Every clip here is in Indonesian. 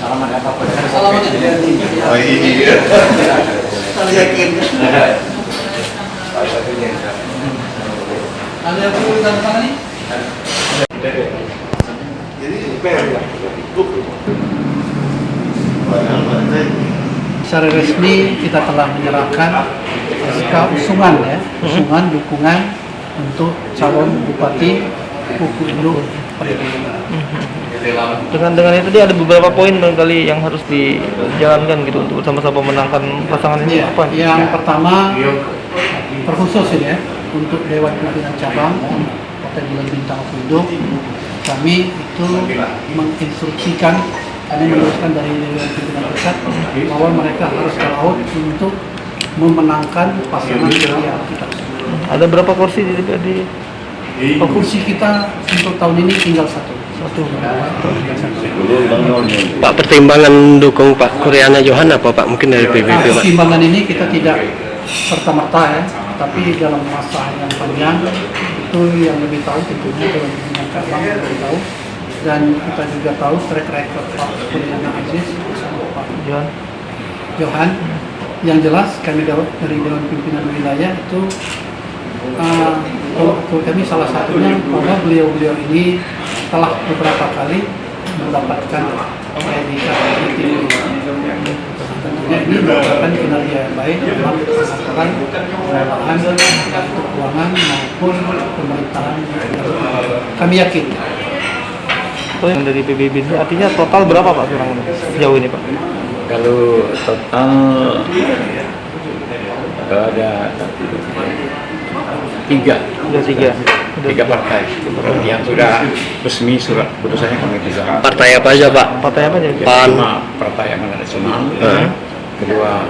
Salaman ya. Oh iya. Salah yakin. Ada yang perlu ditandatangani? Jadi PR ya. Secara resmi kita telah menyerahkan SK usungan ya, usungan dukungan untuk calon bupati Kuku Indo. Dengan itu dia ada beberapa poin barangkali yang harus dijalankan gitu untuk sama-sama memenangkan pasangan ini Ya, apa? yang pertama terkhusus ini ya untuk Dewan Pimpinan Cabang Kota Bulan Bintang Indo, kami itu menginstruksikan, kami meneruskan dari Dewan Pimpinan Pusat bahwa mereka harus ke laut untuk memenangkan pasangan yang kita usulkan. Ada berapa kursi di DPRD? Kursi kita untuk tahun ini tinggal satu. Pak, pertimbangan dukung Pak Kuryana Johan apa Pak? Mungkin dari PBB Pak? Pertimbangan ini kita tidak serta-merta ya, tapi dalam masa yang panjang itu yang lebih tahu tentunya Dewan Pimpinan Cabang yang lebih tahu, dan kita juga tahu track record Pak Kuryana Aziz bersama Pak Johan. Yang jelas kami dari Dewan Pimpinan Wilayah itu kalau kami salah satunya bahwa beliau-beliau ini telah beberapa kali mendapatkan predikat tinggi. Tentunya ini merupakan kinerja yang baik dalam melakukan pengelolaan untuk keuangan maupun pemerintahan. Kami yakin. Yang dari PBB ini artinya total berapa Pak kurang sejauh ini Pak? Kalau total ada tiga partai yang sudah resmi surat putusannya kami pegang. Partai apa aja Pak? Partai apa aja? PAN. Pertama Partai Amanat Nasional, kedua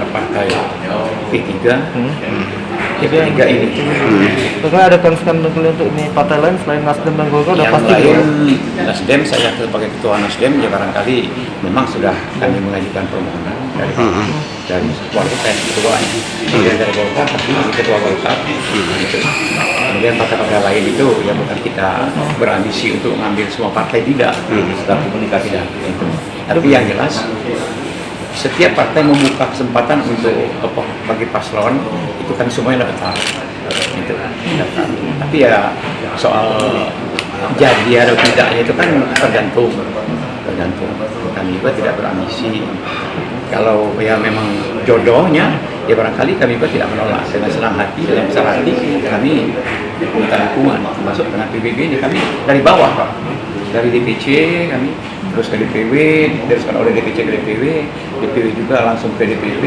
Partai P3, ketiga ini. Terus ada concern untuk ini partai lain selain Nasdem dan Golkar udah Yang pasti lain, gitu. Nasdem, saya sebagai ketua Nasdem ya barangkali memang sudah kami mengajukan permohonan dari ketua kemudian dari Golkar, tapi ketua Golkar gitu. Kemudian partai-partai lain itu ya bukan kita berambisi untuk mengambil semua partai, tidak, tapi kita tidak gitu. Tapi yang jelas setiap partai membuka kesempatan untuk bagi paslon itu kan semuanya dapat gitu. Tapi ya soal jadi atau tidaknya itu kan tergantung. Kami juga tidak berambisi. Kalau ya memang jodohnya, ya barangkali kami juga tidak menolak, dengan senang hati, dengan besar hati kami minta dukungan, termasuk dengan PBB ini kami dari bawah Pak, dari DPC kami terus ke DPW, diteruskan oleh DPC ke DPW juga langsung ke DPW.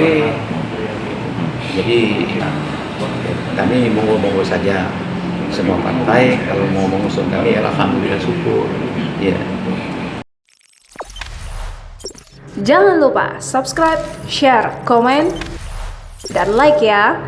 Jadi kami monggo saja semua partai kalau mau mengusung kami, alhamdulillah syukur. Ya. Jangan lupa subscribe, share, komen, dan like ya.